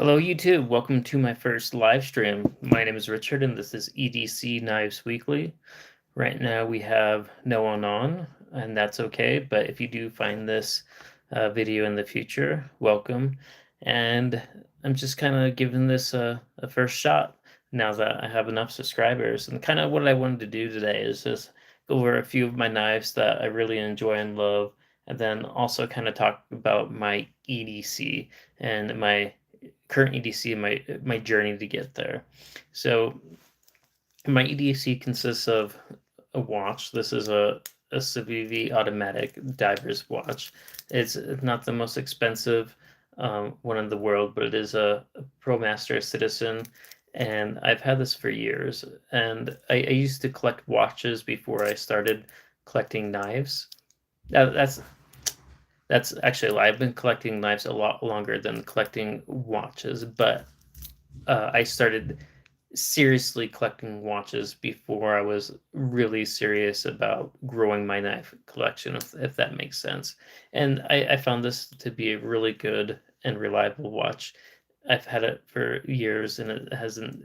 Hello, YouTube. Welcome to my first live stream. My name is Richard, and this is EDC Knives Weekly. Right now, we have no one on, and that's okay. But if you do find this video in the future, welcome. And I'm just kind of giving this a first shot now that I have enough subscribers. And kind of what I wanted to do today is just go over a few of my knives that I really enjoy and love, and then also kind of talk about my EDC and my current EDC and my journey to get there. So my EDC consists of a watch. This is a Civivi automatic diver's watch. It's not the most expensive one in the world, but it is a ProMaster Citizen, and I've had this for years. And I used to collect watches before I started collecting knives. That's actually a lie. I've been collecting knives a lot longer than collecting watches, but I started seriously collecting watches before I was really serious about growing my knife collection, if that makes sense. And I found this to be a really good and reliable watch. I've had it for years and it hasn't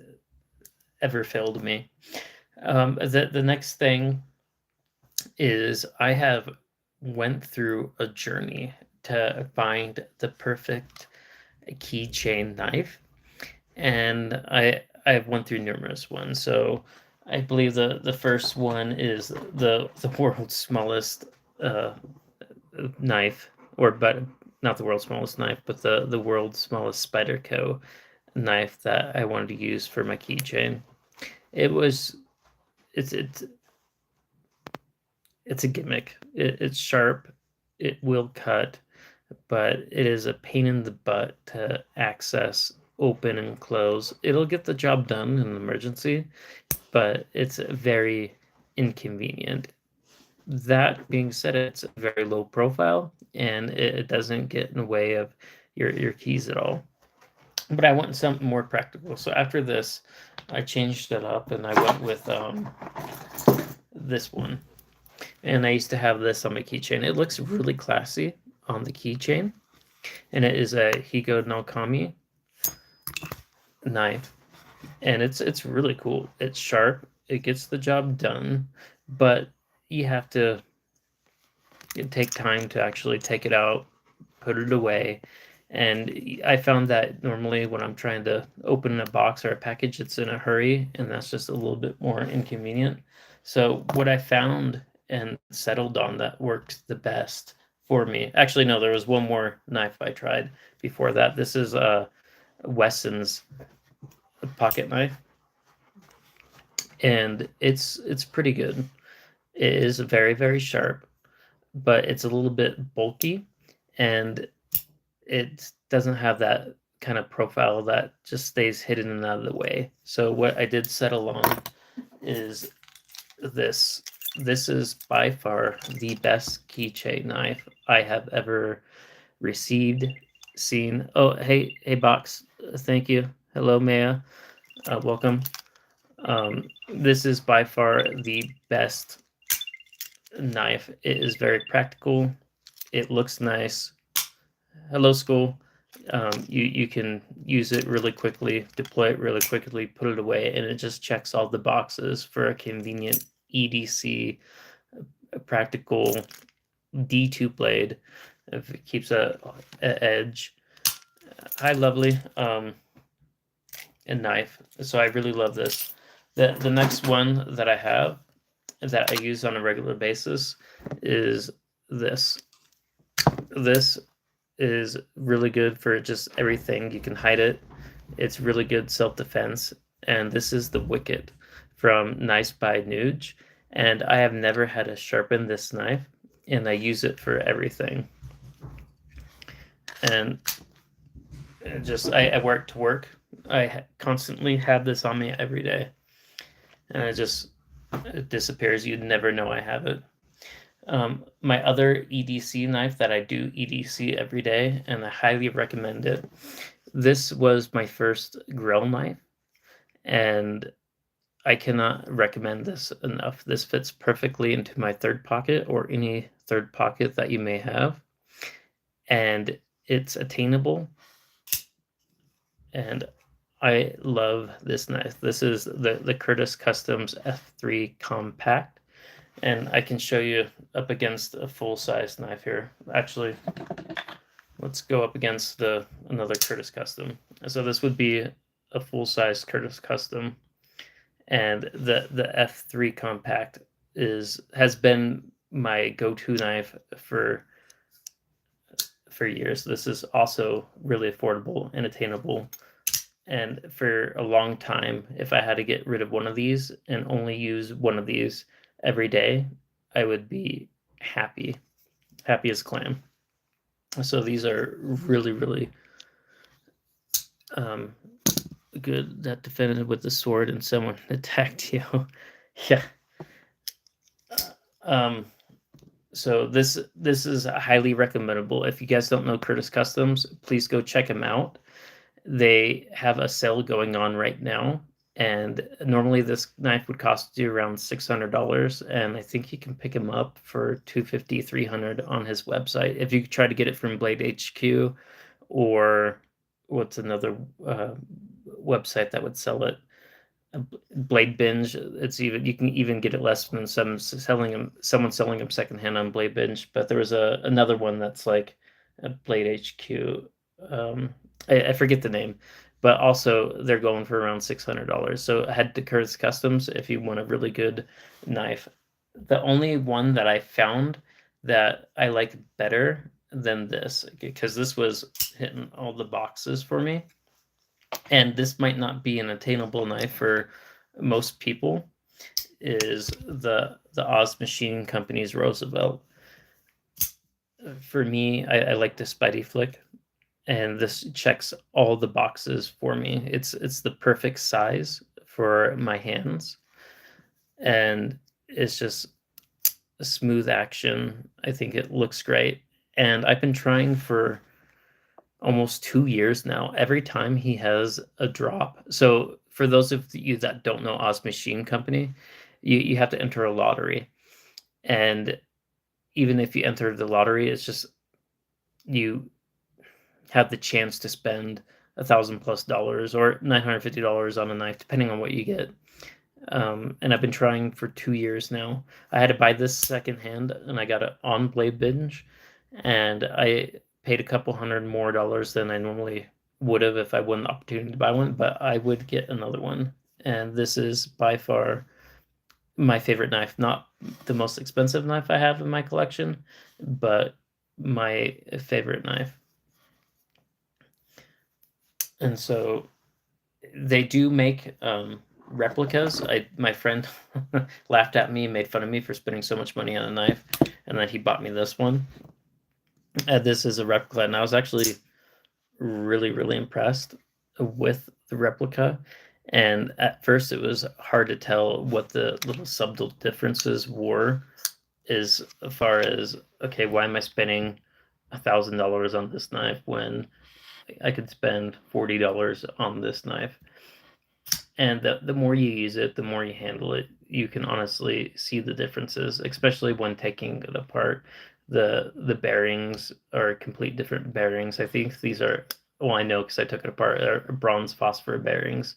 ever failed me. The next thing is I have went through a journey to find the perfect keychain knife, and I've went through numerous ones. So I believe the first one is the world's smallest uh, knife, but not the world's smallest knife, but the world's smallest Spyderco knife that I wanted to use for my keychain. It was it's it's it's a gimmick. It's sharp. It will cut, but it is a pain in the butt to access, open, and close. It'll get the job done in an emergency, but it's very inconvenient. That being said, it's a very low profile and it doesn't get in the way of your keys at all. But I want something more practical. So after this, I changed it up and I went with this one. And I used to have this on my keychain. It looks really classy on the keychain. And it is a Higo no Kami knife. And it's really cool. It's sharp. It gets the job done. But you have to take time to actually take it out, put it away. And I found that normally when I'm trying to open a box or a package, it's in a hurry, and that's just a little bit more inconvenient. So what I found and settled on that worked the best for me. Actually, no, there was one more knife I tried before that. This is Wesson's pocket knife, and it's pretty good. It is very, very sharp, but it's a little bit bulky, and it doesn't have that kind of profile that just stays hidden and out of the way. So what I did settle on is this. This is by far the best keychain knife I have ever received, seen. Oh, hey, Box. Thank you. Hello, Maya. Welcome. This is by far the best knife. It is very practical. It looks nice. Hello, school. You can use it really quickly, deploy it really quickly, put it away, and it just checks all the boxes for a convenient EDC, a practical D2 blade. If it keeps a edge. Hi, lovely. A knife. So I really love this. The next one that I have that I use on a regular basis is this. This is really good for just everything. You can hide it. It's really good self-defense. And this is the Wicket from Nice by Nuge. And I have never had to sharpen this knife, and I use it for everything. And I work to work. I constantly have this on me every day. And it disappears. You'd never know I have it. My other EDC knife that I do EDC every day, and I highly recommend it. This was my first grill knife, and I cannot recommend this enough. This fits perfectly into my third pocket or any third pocket that you may have, and it's attainable. and I love this knife. This is the Curtis Customs F3 Compact, and I can show you up against a full-size knife here. Actually, let's go up against another Curtis Custom. So this would be a full-size Curtis Custom, and the F3 Compact has been my go-to knife for years. This is also really affordable and attainable. And for a long time, if I had to get rid of one of these and only use one of these every day, I would be happy, happy as a clam. So these are really, really um, good. That defended with the sword and someone attacked you. Yeah. Um, so this is highly recommendable. If you guys don't know Curtis Customs, please go check them out. They have a sale going on right now, and normally this knife would cost you around $600, and I think you can pick them up for 250, 300 on his website. If you try to get it from Blade HQ, or what's another website that would sell it? Blade Binge. It's even you can even get it less than someone selling them secondhand on Blade Binge. But there was another one that's like a Blade HQ. I forget the name, but also they're going for around $600. So head to Curtis Customs if you want a really good knife. The only one that I found that I like better than this, because this was hitting all the boxes for me, and this might not be an attainable knife for most people, is the Oz Machine Company's Roosevelt. For me, I like the Spidey Flick, and this checks all the boxes for me. It's the perfect size for my hands, and it's just a smooth action. I think it looks great, and I've been trying for almost 2 years now. Every time he has a drop. So for those of you that don't know Oz Machine Company, you have to enter a lottery. And even if you enter the lottery, it's just you have the chance to spend $1,000+ or $950 on a knife, depending on what you get. And I've been trying for 2 years now. I had to buy this secondhand, and I got it on Blade Binge, and I paid a couple hundred more dollars than I normally would have if I won the opportunity to buy one, but I would get another one. And this is by far my favorite knife. Not the most expensive knife I have in my collection, but my favorite knife. And so they do make replicas. My friend laughed at me and made fun of me for spending so much money on a knife, and then he bought me this one. This is a replica, and I was actually really, really impressed with the replica. And at first, it was hard to tell what the little subtle differences were, as far as, okay, why am I spending $1,000 on this knife when I could spend $40 on this knife? And the more you use it, the more you handle it, you can honestly see the differences, especially when taking it apart. The bearings are complete different bearings. I think these are, well, I know because I took it apart, are bronze phosphor bearings.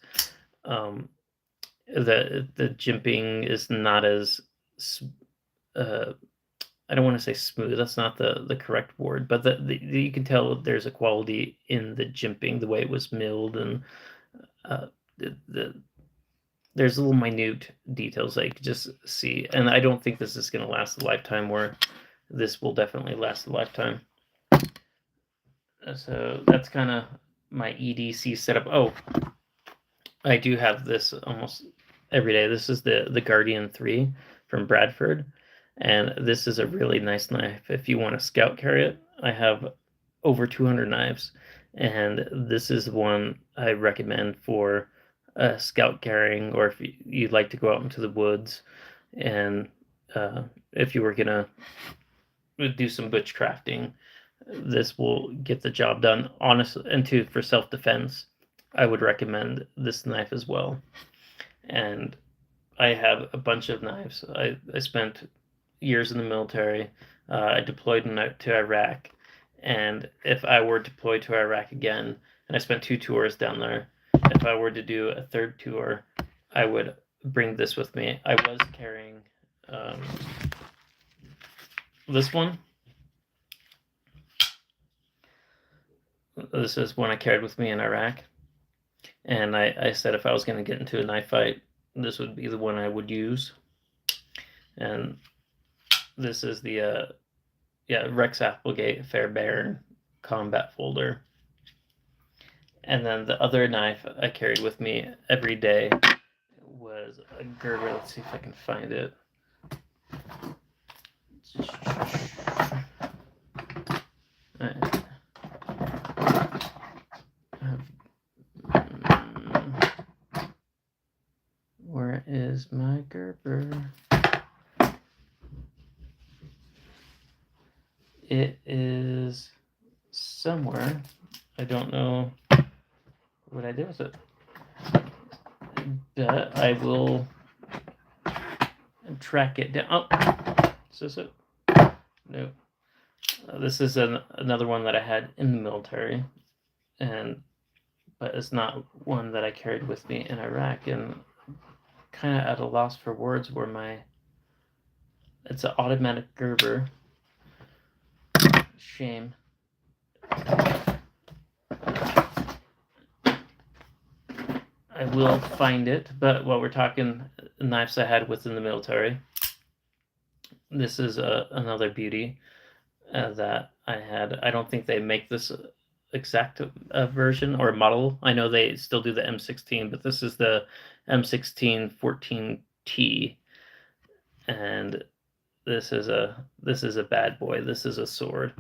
The jimping is not as I don't want to say smooth. That's not the correct word, but you can tell there's a quality in the jimping, the way it was milled, and the there's little minute details that you can just see. And I don't think this is going to last a lifetime, where this will definitely last a lifetime. So that's kind of my EDC setup. Oh, I do have this almost every day. This is the Guardian 3 from Bradford, and this is a really nice knife if you want to scout carry it. I have over 200 knives, and this is one I recommend for scout carrying, or if you'd like to go out into the woods, and if you were gonna do some bushcrafting, this will get the job done. Honestly, and too, for self-defense, I would recommend this knife as well. And I have a bunch of knives. I spent years in the military. I deployed to Iraq, and if I were deployed to Iraq again, and I spent 2 tours down there. If I were to do a third tour, I would bring this with me. I was carrying this one. This is one I carried with me in Iraq. And I said if I was going to get into a knife fight, this would be the one I would use. And this is the Rex Applegate Fairbairn combat folder. And then the other knife I carried with me every day was a Gerber. Let's see if I can find it. Where is my Gerber? It is somewhere. I don't know what I did with it, but I will track it down. Oh, is this it? No. This is another one that I had in the military, but it's not one that I carried with me in Iraq, and kind of at a loss for words where it's an automatic Gerber. Shame. I will find it, but while we're talking knives I had within the military, this is another beauty that I had. I don't think they make this exact version or model. I know they still do the M16, but this is the M16 14T, and this is a bad boy. This is a sword,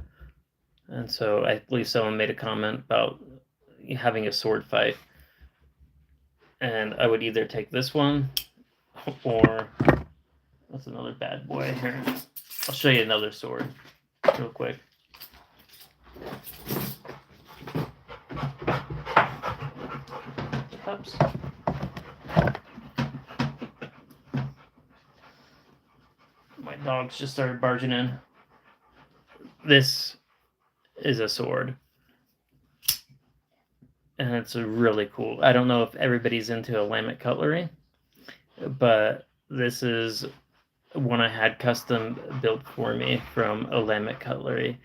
and so I believe someone made a comment about having a sword fight, and I would either take this one or what's another bad boy here. I'll show you another sword real quick. Oops. My dogs just started barging in. This is a sword, and it's really cool. I don't know if everybody's into Willamette cutlery, but this is one I had custom built for me from Willamette Cutlery,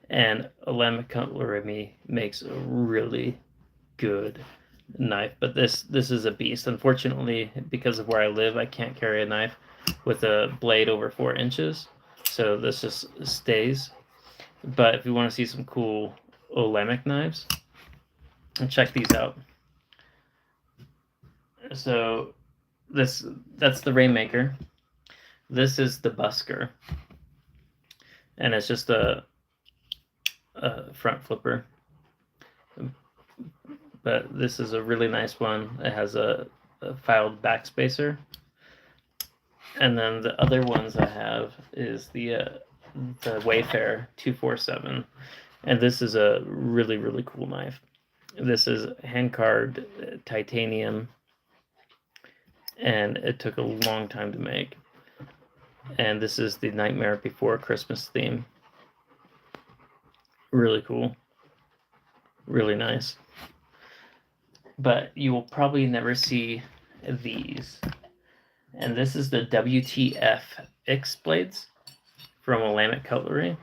and Willamette Cutlery makes a really good knife. But this is a beast. Unfortunately, because of where I live, I can't carry a knife with a blade over 4 inches, so this just stays. But if you want to see some cool Willamette knives, check these out. So that's the Rainmaker. This is the Busker, and it's just a front flipper. But this is a really nice one. It has a filed backspacer. And then the other ones I have is the Wayfarer 247, and this is a really, really cool knife. This is hand-carved titanium, and it took a long time to make. And this is the Nightmare Before Christmas theme. Really cool. Really nice. But you will probably never see these. And this is the WTF X blades from Willamette Cutlery.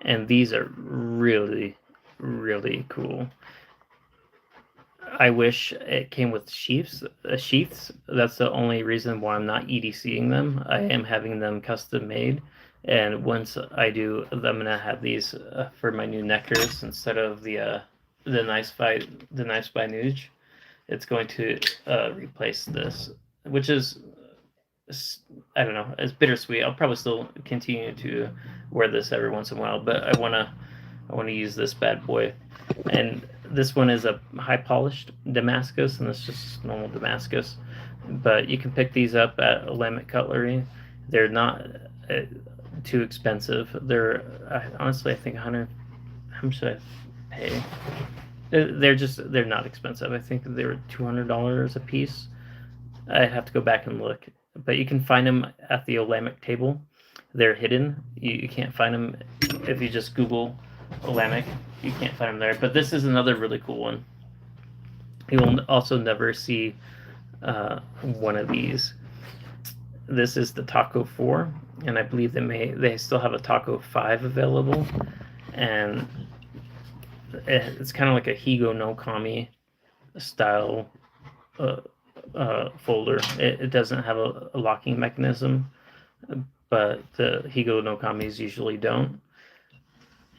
And these are really, really cool. I wish it came with sheaths. That's the only reason why I'm not EDCing them. I am having them custom made, and once I do, I'm gonna have these for my new neckers instead of the Knives by Nuge. It's going to replace this, which is, I don't know, it's bittersweet. I'll probably still continue to wear this every once in a while, but I wanna use this bad boy. And this one is a high polished Damascus, and this is just normal Damascus. But you can pick these up at Willamette Cutlery. They're not too expensive. They're honestly, I think 100. How much should I pay? They're not expensive. I think they were $200 a piece. I have to go back and look, but you can find them at the Willamette table. They're hidden. You can't find them if you just Google Olamic. You can't find them there. But this is another really cool one. You will also never see one of these. This is the Taco 4, and I believe they still have a Taco 5 available, and it's kind of like a Higo no Kami style folder. It doesn't have a locking mechanism, but the Higo no Kamis usually don't.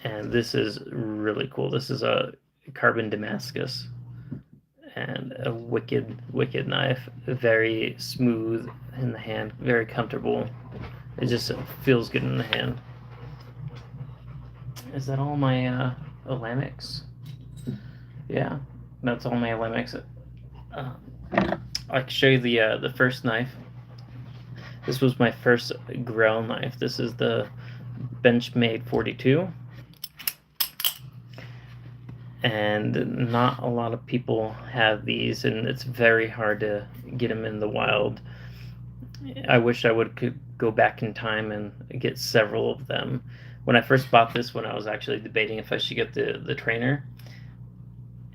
And this is really cool. This is a carbon Damascus, and a wicked knife. Very smooth in the hand, very comfortable. It just feels good in the hand. Is that all my Olamics? Yeah, that's all my Olamics. I can show you the first knife. This was my first Grell knife. This is the Benchmade 42. And not a lot of people have these, and it's very hard to get them in the wild. I wish I could go back in time and get several of them. When I first bought this one, I was actually debating if I should get the trainer,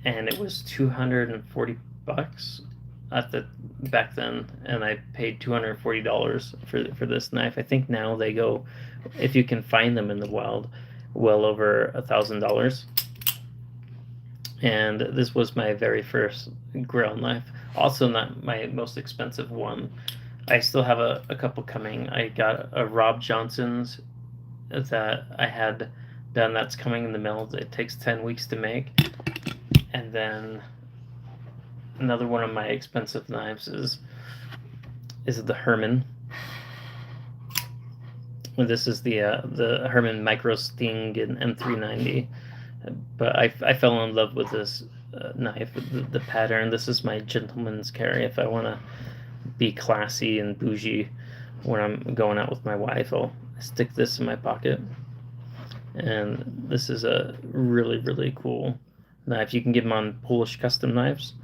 and it was $240 at the back then, and I paid $240 for this knife. I think now they go, if you can find them in the wild, well over $1,000. And this was my very first Grell knife. Also not my most expensive one. I still have a couple coming. I got a Rob Johnson's that I had done. That's coming in the mail. It takes 10 weeks to make. And then another one of my expensive knives is the Herman. And this is the Herman Micro Sting in M390. But I fell in love with this knife, the pattern. This is my gentleman's carry. If I want to be classy and bougie when I'm going out with my wife, I'll stick this in my pocket. And this is a really cool knife. You can get them on Polish custom knives,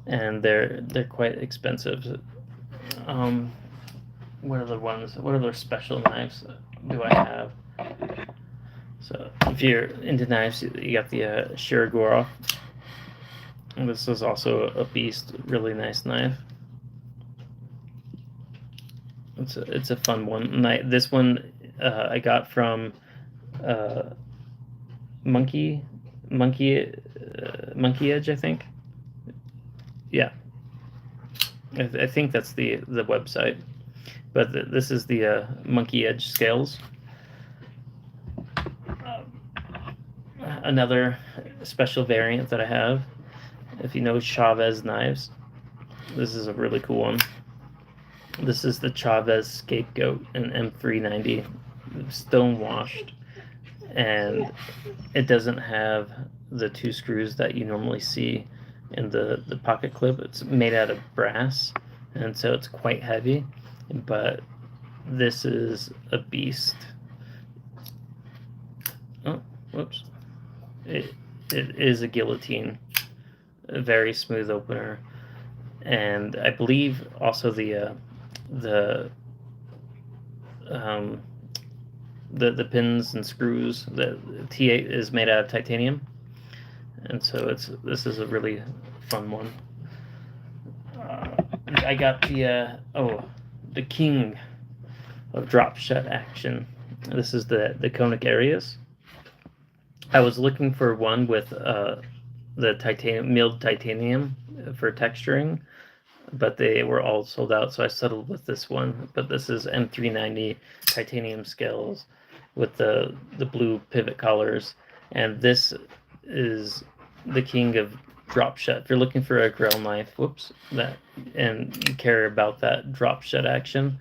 and they're quite expensive. What other special knives do I have? So if you're into knives, you got the Shirogoro. And this is also a beast, really nice knife. It's a fun one. This one I got from Monkey Edge, I think. Yeah, I think that's the website. But this is the Monkey Edge scales. Another special variant that I have, if you know Chavez knives, this is a really cool one. This is the Chavez Scapegoat in M390, stone washed, and it doesn't have the two screws that you normally see in the pocket clip. It's made out of brass, and so it's quite heavy, but this is a beast. Oh, whoops. It is a guillotine, a very smooth opener, and I believe also the pins and screws. The T8 is made out of titanium, and so this is a really fun one. I got the king of drop shut action. This is the conic areas. I was looking for one with the milled titanium for texturing, but they were all sold out, so I settled with this one. But this is M390 titanium scales with the blue pivot collars, and this is the king of drop shut. If you're looking for a Grell knife, and you care about that drop shut action,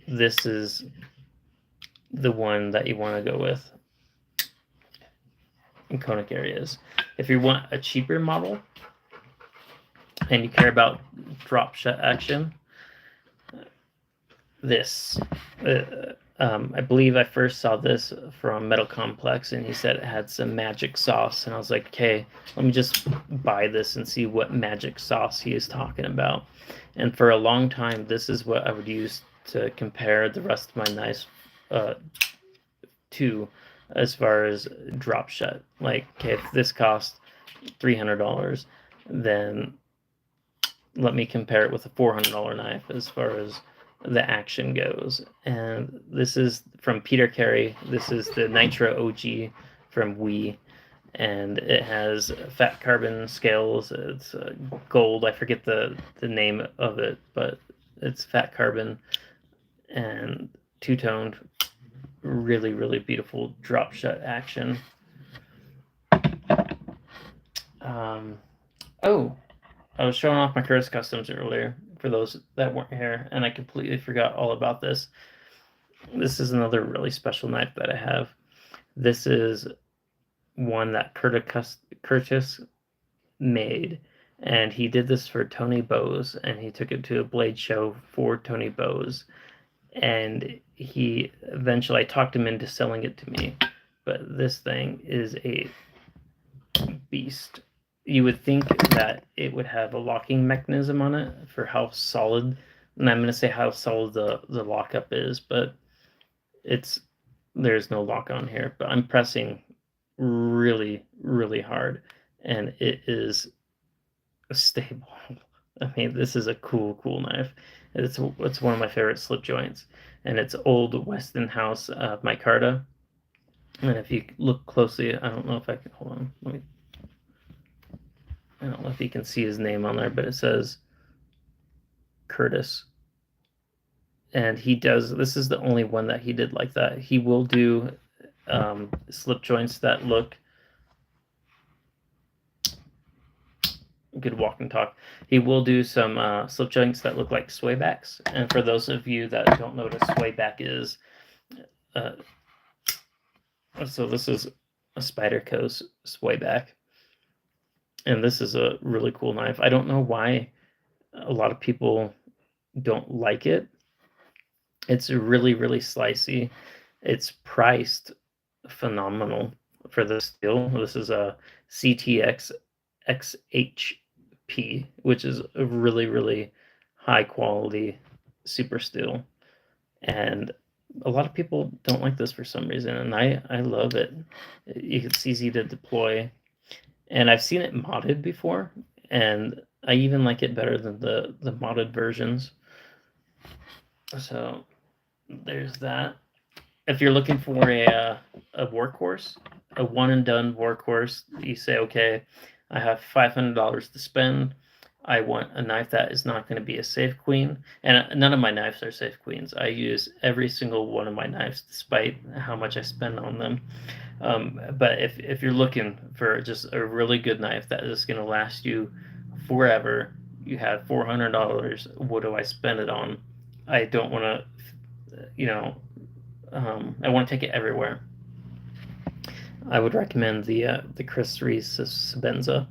this is the one that you want to go with. In conic areas. If you want a cheaper model and you care about drop shut action, this I believe I first saw this from Metal Complex, and he said it had some magic sauce, and I was like, okay, let me just buy this and see what magic sauce he is talking about. And for a long time, this is what I would use to compare the rest of my knives to. as far as drop shut. Like, okay, if this costs $300, then let me compare it with a $400 knife as far as the action goes. And this is from Peter Carey. This is the Nitro OG from Wii, and it has fat carbon scales. It's gold. I forget the name of it, but it's fat carbon and two-toned. Really, really beautiful drop shut action. Oh, I was showing off my Curtis Customs earlier for those that weren't here, and I completely forgot all about this. This is another really special knife that I have. This is one that Curtis made, and he did this for Tony Bowes, and he took it to a blade show for Tony Bowes, and he eventually, I talked him into selling it to me, but this thing is a beast. You would think that it would have a locking mechanism on it for how solid, and I'm going to say how solid the lockup is, but there's no lock on here, but I'm pressing really, really hard, and it is stable. I mean, this is a cool knife. It's one of my favorite slip joints, and it's old Westinghouse micarta. And if you look closely, I don't know if I can, hold on, I don't know if you can see his name on there, but it says Curtis. And this is the only one that he did like that. He will do slip joints that look good, walk and talk. He will do some slip joints that look like swaybacks. And for those of you that don't know what a swayback is, so this is a Spyderco swayback. And this is a really cool knife. I don't know why a lot of people don't like it. It's really, really slicey. It's priced phenomenal for the steel. This is a CTX XHP, which is a really, really high quality super steel. And a lot of people don't like this for some reason, and I love it. It's easy to deploy. And I've seen it modded before, and I even like it better than the modded versions. So there's that. If you're looking for a workhorse, a one and done workhorse, you say, okay, I have $500 to spend. I want a knife that is not going to be a safe queen, and none of my knives are safe queens. I use every single one of my knives, despite how much I spend on them. But if you're looking for just a really good knife that is going to last you forever, you have $400. What do I spend it on? I don't want to, I want to take it everywhere. I would recommend the Chris Reese Sabenza.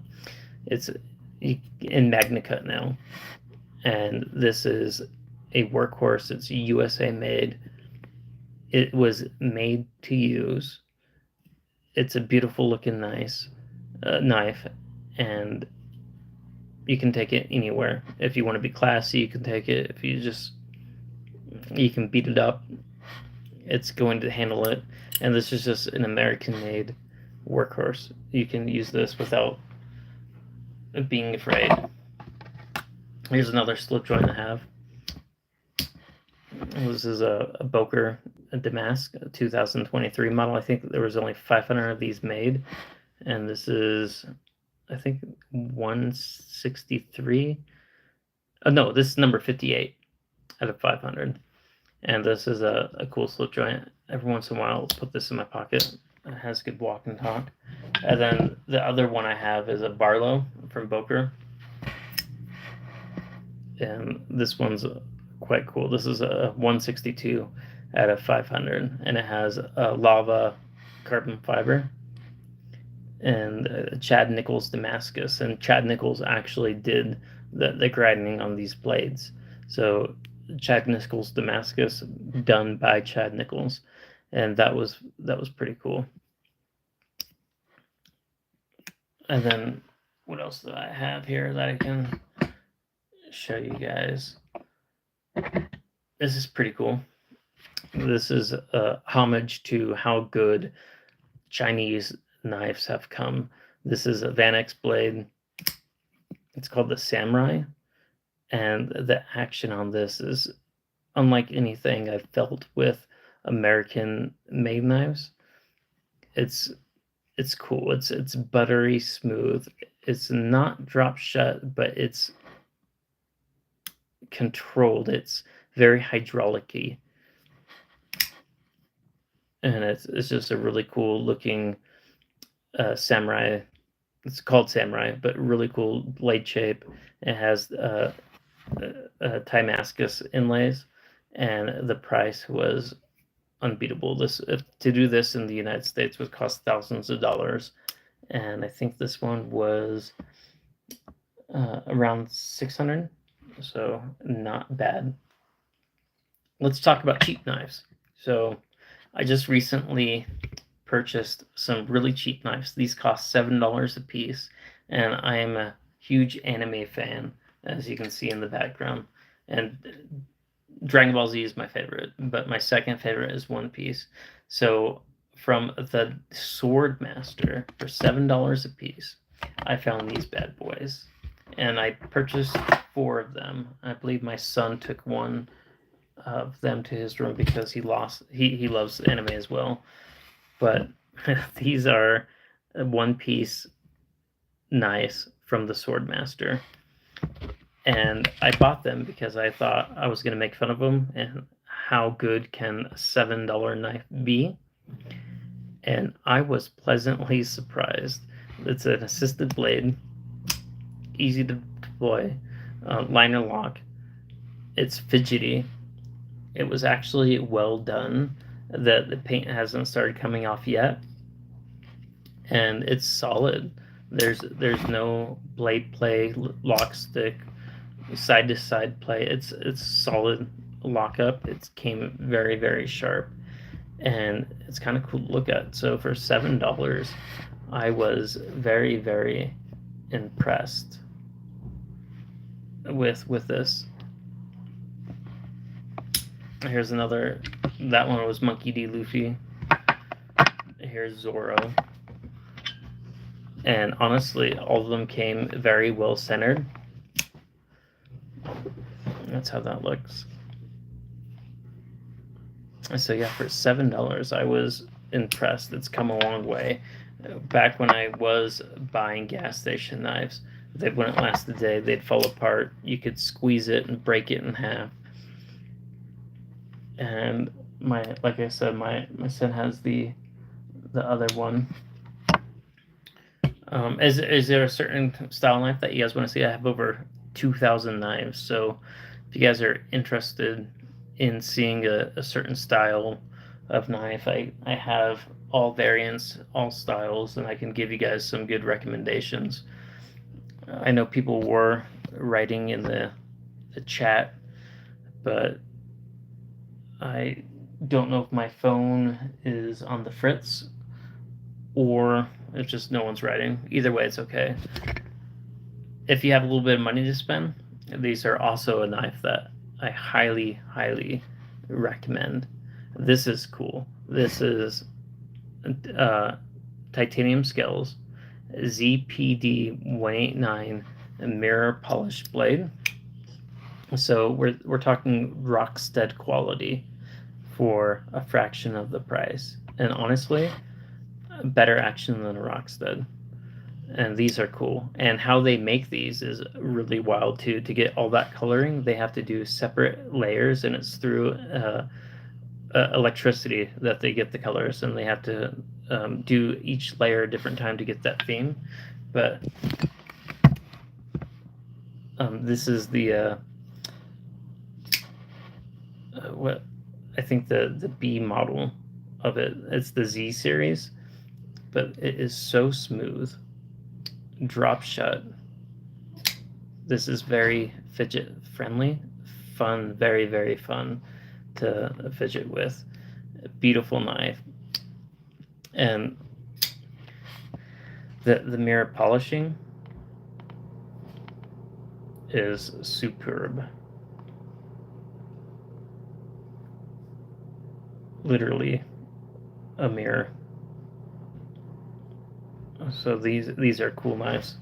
It's in Magna Cut now, and this is a workhorse. It's USA made. It was made to use. It's a beautiful looking knife, and you can take it anywhere. If you want to be classy, you can take it. If you can beat it up, it's going to handle it. And this is just an American-made workhorse. You can use this without being afraid. Here's another slip joint I have. This is a Boker Damask, a 2023 model. I think there was only 500 of these made, and this is, I think, 163. No, this is number 58 out of 500. And this is a cool slip joint. Every once in a while, I'll put this in my pocket. It has good walk and talk. And then the other one I have is a Barlow from Boker. And this one's quite cool. This is a 162 out of 500, and it has a lava carbon fiber and Chad Nichols Damascus. And Chad Nichols actually did the grinding on these blades. So Chad Nichols Damascus, done by Chad Nichols, and that was pretty cool. And then what else do I have here that I can show you guys? This is pretty cool. This is a homage to how good Chinese knives have come. This is a Vanex blade. It's called the Samurai, and the action on this is unlike anything I've felt with American-made knives. It's it's cool. It's buttery smooth. It's not drop shut, but it's controlled. It's very hydraulic-y, and it's just a really cool looking samurai. It's called samurai, but really cool blade shape. It has Timascus inlays, and the price was unbeatable. This to do this in the United States would cost thousands of dollars, and I think this one was around 600, so not bad. Let's talk about cheap knives. So I just recently purchased some really cheap knives. These cost $7 a piece, and I am a huge anime fan, as you can see in the background. And Dragon Ball Z is my favorite, but my second favorite is One Piece. So from the Sword Master for $7 a piece, I found these bad boys, and I purchased 4 of them. I believe my son took one of them to his room because he loves anime as well. But these are One Piece knives from the Sword Master, and I bought them because I thought I was going to make fun of them, and how good can a $7 knife be? And I was pleasantly surprised. It's an assisted blade, easy to deploy, liner lock. It's fidgety. It was actually well done. The paint hasn't started coming off yet, and it's solid. There's no blade play, lock stick, side to side play. It's solid lockup. It came very, very sharp, and it's kind of cool to look at. So for $7, I was very, very impressed with this. Here's another. That one was Monkey D. Luffy. Here's Zoro. And honestly, all of them came very well centered. That's how that looks. So yeah, for $7, I was impressed. It's come a long way. Back when I was buying gas station knives, they wouldn't last a day. They'd fall apart. You could squeeze it and break it in half. And like I said, my son has the other one. Is there a certain style knife that you guys want to see? I have over 2,000 knives, so if you guys are interested in seeing a certain style of knife, I have all variants, all styles, and I can give you guys some good recommendations. I know people were writing in the chat, but I don't know if my phone is on the fritz or if just no one's writing. Either way, it's okay. If you have a little bit of money to spend, these are also a knife that I highly, highly recommend. This is cool. This is titanium scales, ZPD 189 mirror polished blade. So we're talking rock stud quality for a fraction of the price, and honestly, better action than a rock stud. And these are cool. And how they make these is really wild too. To get all that coloring, they have to do separate layers, and it's through electricity that they get the colors, and they have to do each layer a different time to get that theme. But this is the what I think the B model of it. It's the Z series, but it is so smooth. Drop shut. This is very fidget friendly, fun, very, very fun to fidget with. Beautiful knife. And the mirror polishing is superb. Literally a mirror. So these are cool knives.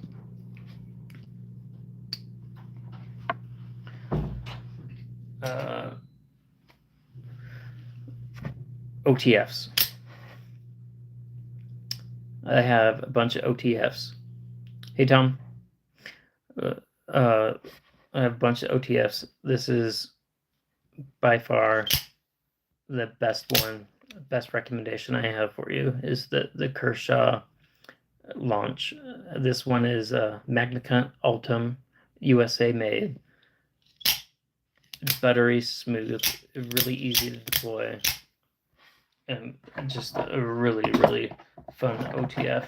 OTFs. I have a bunch of OTFs. Hey Tom, I have a bunch of OTFs. This is by far the best one. Best recommendation I have for you is the Kershaw launch. This one is Magnicut Ultim, USA made. Buttery smooth, really easy to deploy, and just a really fun OTF.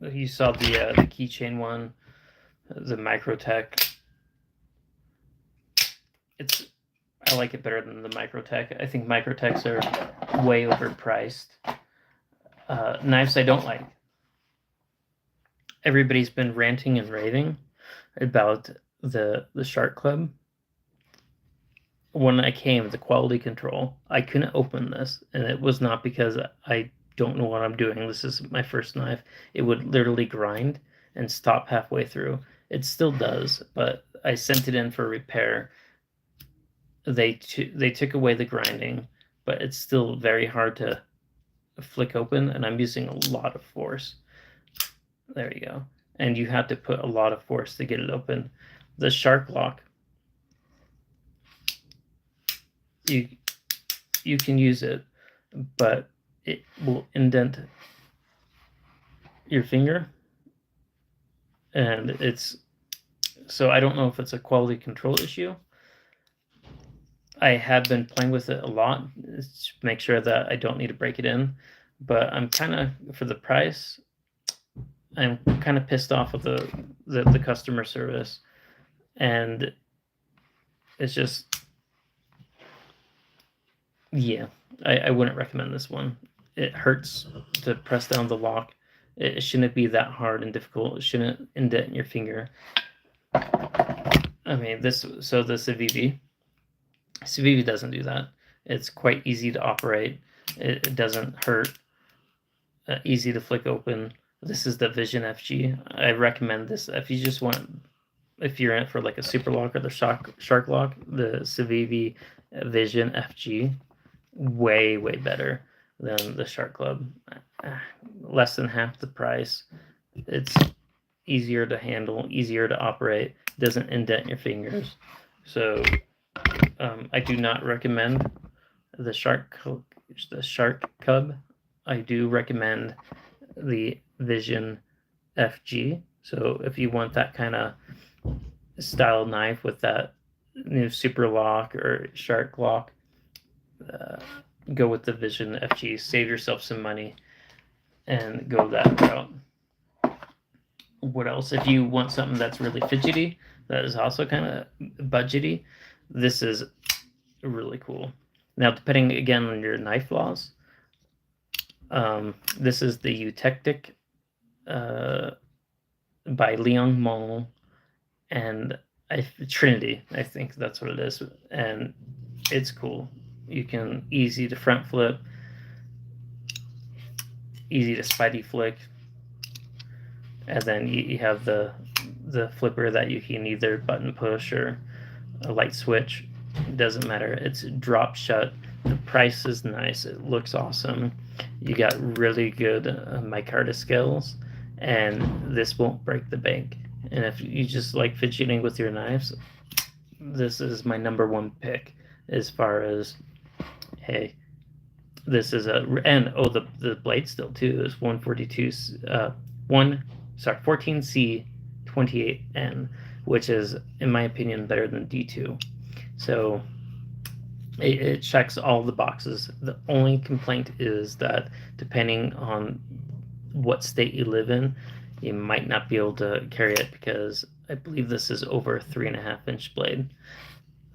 You saw the keychain one, the Microtech. I like it better than the Microtech. I think Microtechs are way overpriced. Knives I don't like. Everybody's been ranting and raving about the Shark Club. When I came, the quality control, I couldn't open this, and it was not because I don't know what I'm doing. This is my first knife. It would literally grind and stop halfway through. It still does, but I sent it in for repair. They took away the grinding, but it's still very hard to flick open, and I'm using a lot of force. There you go. And you have to put a lot of force to get it open. The Shark Lock, you can use it, but it will indent your finger, and so I don't know if it's a quality control issue. I have been playing with it a lot to make sure that I don't need to break it in, but I'm kind of, for the price, I'm kind of pissed off with the customer service, and it's just, yeah, I wouldn't recommend this one. It hurts to press down the lock. It shouldn't be that hard and difficult. It shouldn't indent your finger. I mean, the Civivi doesn't do that. It's quite easy to operate. It doesn't hurt. Easy to flick open. This is the Vision FG. I recommend this if you just want, if you're in it for like a super lock or the shark lock, the Civivi Vision FG, way better than the Shark Club. Less than half the price. It's easier to handle, easier to operate, doesn't indent your fingers. So I do not recommend the Shark Cub. I do recommend the Vision FG. So if you want that kind of style knife with that new super lock or shark lock, go with the Vision FG. Save yourself some money and go that route. What else? If you want something that's really fidgety, that is also kind of budgety, this is really cool. Now, depending again on your knife flaws, this is the Eutectic by Leon Mol and Trinity. I think that's what it is, and it's cool. You can easy to front flip, easy to spidey flick, and then you have the flipper that you can either button push or a light switch. It doesn't matter. It's drop shut. The price is nice. It looks awesome. You got really good micarta skills, and this won't break the bank. And if you just like fidgeting with your knives, this is my number one pick as far as, hey, this is the blade still too is 14C 28N, which is in my opinion better than D2. So it checks all the boxes. The only complaint is that depending on what state you live in, you might not be able to carry it because I believe this is over a 3.5-inch blade.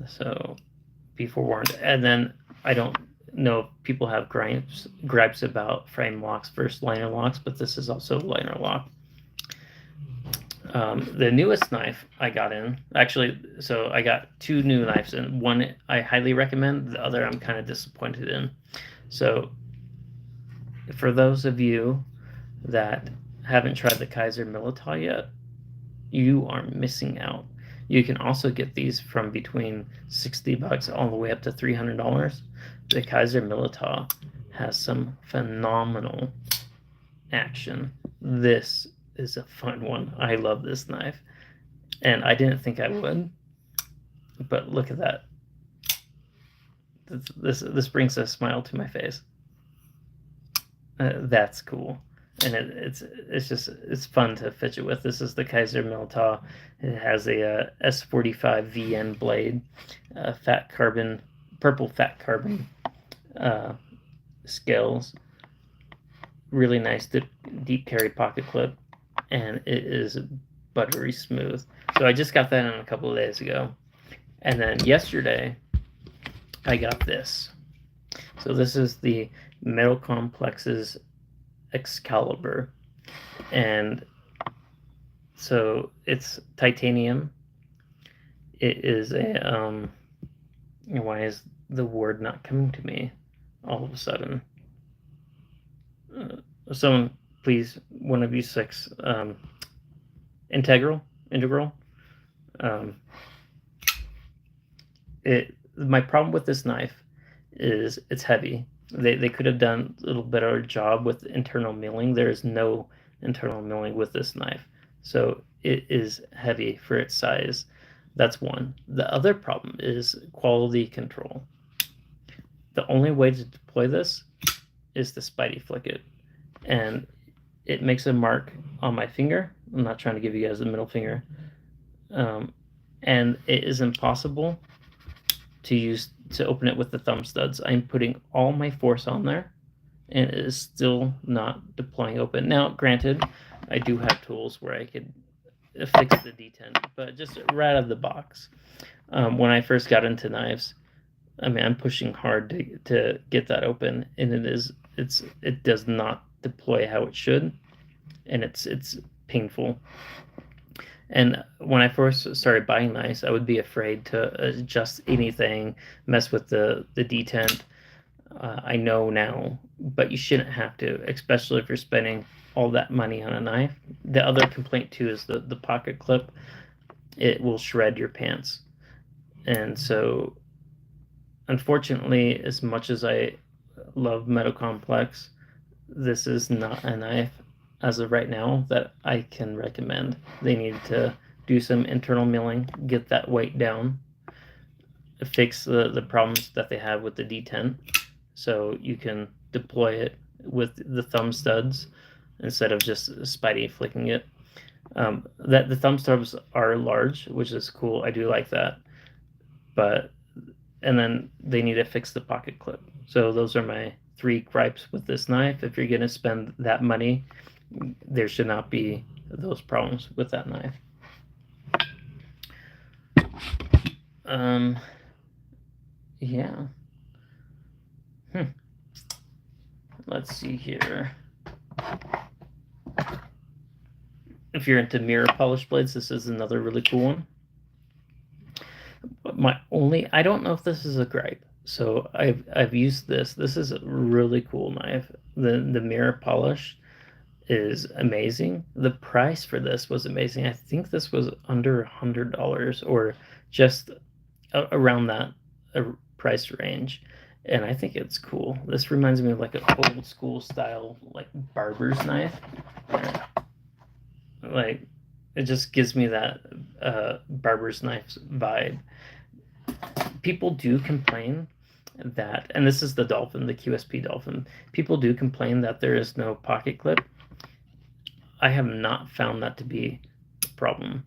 So be forewarned. And then I don't know if people have gripes about frame locks versus liner locks, but this is also a liner lock. The newest knife I got in, actually, so I got two new knives in. One I highly recommend, the other I'm kind of disappointed in. So for those of you that haven't tried the Kaiser Militar yet, you are missing out. You can also get these from between $60 all the way up to $300. The Kaiser Militar has some phenomenal action. This is a fun one. I love this knife, and I didn't think I would, but look at that. This brings a smile to my face. That's cool, and it's fun to fidget with. This is the Kaiser Militar. It has a S45 VN blade, purple fat carbon scales. Really nice deep carry pocket clip, and it is buttery smooth. So I just got that in a couple of days ago, and then yesterday I got this. So this is the Metal Complex's Excalibur, and so it's titanium. It is a why is the word not coming to me all of a sudden? Someone please, one of you six, integral. My problem with this knife is it's heavy. They could have done a little better job with internal milling. There is no internal milling with this knife, so it is heavy for its size. That's one. The other problem is quality control. The only way to deploy this is to spidey flick it, and it makes a mark on my finger. I'm not trying to give you guys the middle finger, and it is impossible to open it with the thumb studs. I'm putting all my force on there, and it is still not deploying open. Now, granted, I do have tools where I could fix the detent, but just right out of the box, when I first got into knives, I mean, I'm pushing hard to get that open, and it does not deploy how it should, and it's painful. And when I first started buying knives, I would be afraid to adjust anything, mess with the detent. I know now, but you shouldn't have to, especially if you're spending all that money on a knife. The other complaint too is the pocket clip. It will shred your pants. And so, unfortunately, as much as I love Metal Complex, this is not a knife as of right now that I can recommend. They need to do some internal milling, get that weight down, fix the problems that they have with the detent, so you can deploy it with the thumb studs instead of just spidey flicking it. That the thumb studs are large, which is cool. I do like that, and then they need to fix the pocket clip. So those are my 3 gripes with this knife. If you're going to spend that money, there should not be those problems with that knife. Yeah. Let's see here. If you're into mirror polish blades, this is another really cool one. But I don't know if this is a gripe. So I've used this. This is a really cool knife. The mirror polish is amazing. The price for this was amazing. I think this was under $100 or just around that price range, and I think it's cool. This reminds me of like an old school style like barber's knife. Like it just gives me that barber's knife vibe. People do complain that, and this is the Dolphin, the QSP Dolphin. People do complain that there is no pocket clip. I have not found that to be a problem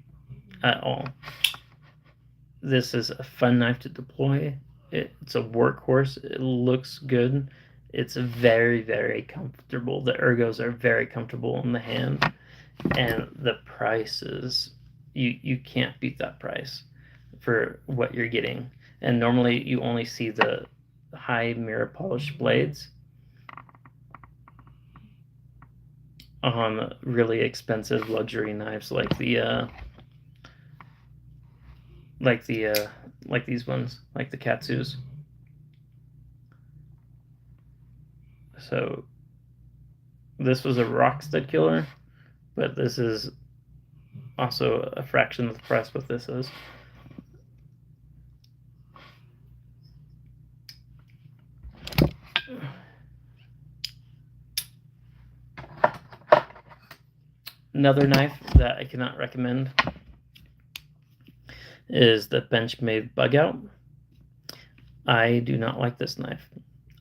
at all. This is a fun knife to deploy. It's a workhorse. It looks good. It's very, very comfortable. The ergos are very comfortable in the hand, and the price is you can't beat that price for what you're getting. And normally you only see the high mirror polish blades on really expensive luxury knives like these ones, like the Katsus. So This was a rock stud killer, but this is also a fraction of the price what this is. Another knife that I cannot recommend is the Benchmade Bug Out. I do not like this knife.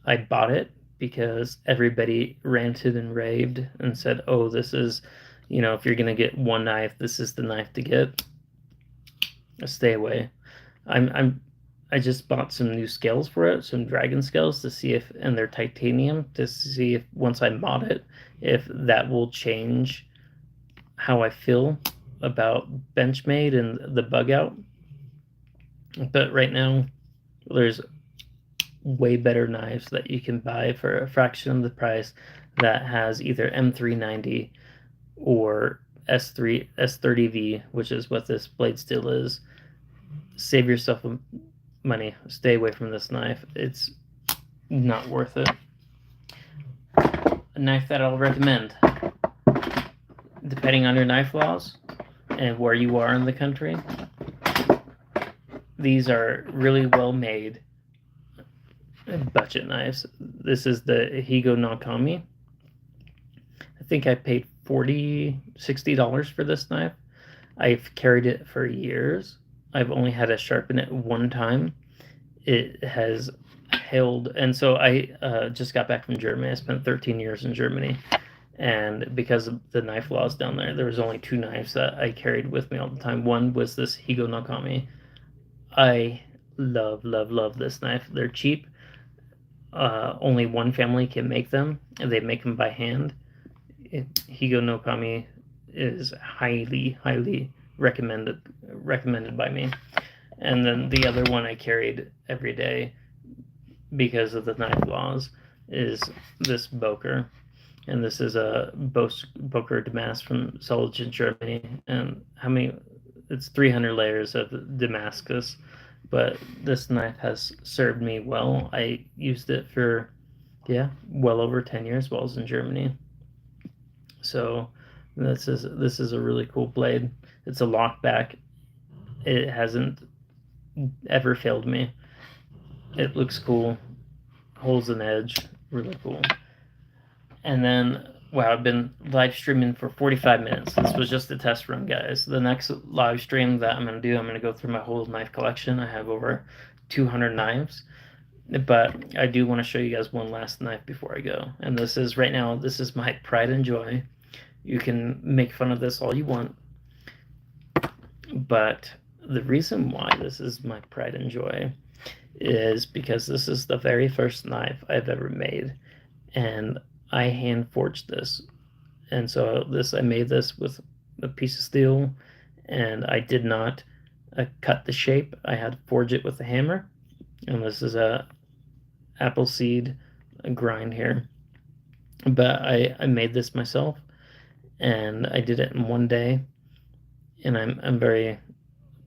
I bought it because everybody ranted and raved and said, oh, this is, if you're going to get one knife, this is the knife to get. Stay away. I just bought some new scales for it, some dragon scales to see if, and they're titanium, to see if once I mod it, if that will change how I feel about Benchmade and the Bug Out. But right now, there's way better knives that you can buy for a fraction of the price that has either M390 or S30V, which is what this blade steel is. Save yourself money. Stay away from this knife. It's not worth it. A knife that I'll recommend, depending on your knife laws and where you are in the country, these are really well made budget knives. This is the Higo Nakami. I think I paid $60 for this knife. I've carried it for years. I've only had to sharpen it one time. It has held, and so I just got back from Germany. I spent 13 years in Germany, and because of the knife laws down there was only two knives that I carried with me all the time. One was this Higo Nakami. I love this knife. They're cheap. Only one family can make them, and they make them by hand. Higo Nakami is highly recommended by me. And then the other one I carried every day because of the knife laws is this Boker. And this is a Boker Damask from Solingen, Germany. And it's 300 layers of Damascus. But this knife has served me well. I used it for, well over 10 years while I was in Germany. So this is a really cool blade. It's a lockback. It hasn't ever failed me. It looks cool, holds an edge, really cool. And then, wow, I've been live streaming for 45 minutes. This was just a test run, guys. The next live stream that I'm going to do, I'm going to go through my whole knife collection. I have over 200 knives. But I do want to show you guys one last knife before I go. And this is, right now, this is my pride and joy. You can make fun of this all you want. But the reason why this is my pride and joy is because this is the very first knife I've ever made. And I hand forged this. And so I made this with a piece of steel, and I did not cut the shape. I had to forge it with a hammer. And this is a apple seed grind here. But I made this myself, and I did it in one day, and I'm very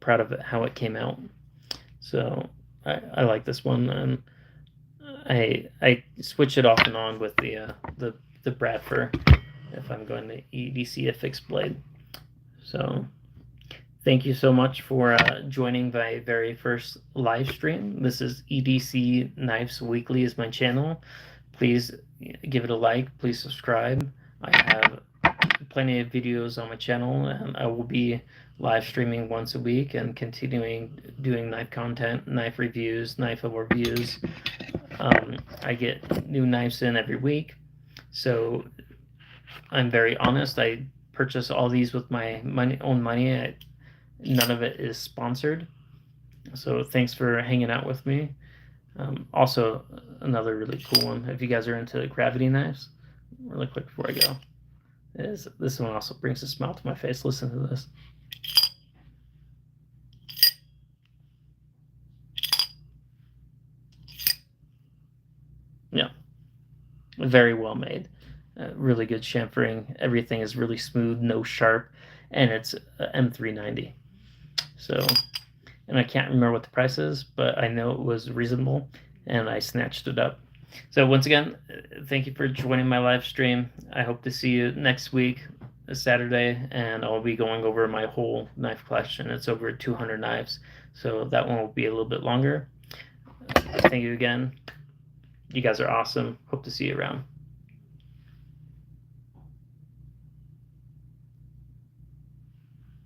proud of it, how it came out. So I like this one, and I switch it off and on with the Bradford if I'm going to EDC a fixed blade. So thank you so much for joining my very first live stream. This is EDC Knives Weekly is my channel. Please give it a like. Please subscribe. I have plenty of videos on my channel, and I will be live streaming once a week and continuing doing knife content, knife reviews, knife overviews. I get new knives in every week, so I'm very honest. I purchase all these with my own money. None of it is sponsored. So thanks for hanging out with me. Also, another really cool one, if you guys are into gravity knives, really quick before I go, is this one also brings a smile to my face. Listen to this. Yeah, very well made. Really good chamfering. Everything is really smooth, no sharp, and it's M390. So, and I can't remember what the price is, but I know it was reasonable, and I snatched it up. So once again, thank you for joining my live stream. I hope to see you next week, Saturday, and I'll be going over my whole knife collection. It's over 200 knives, so that one will be a little bit longer. Thank you again. You guys are awesome. Hope to see you around.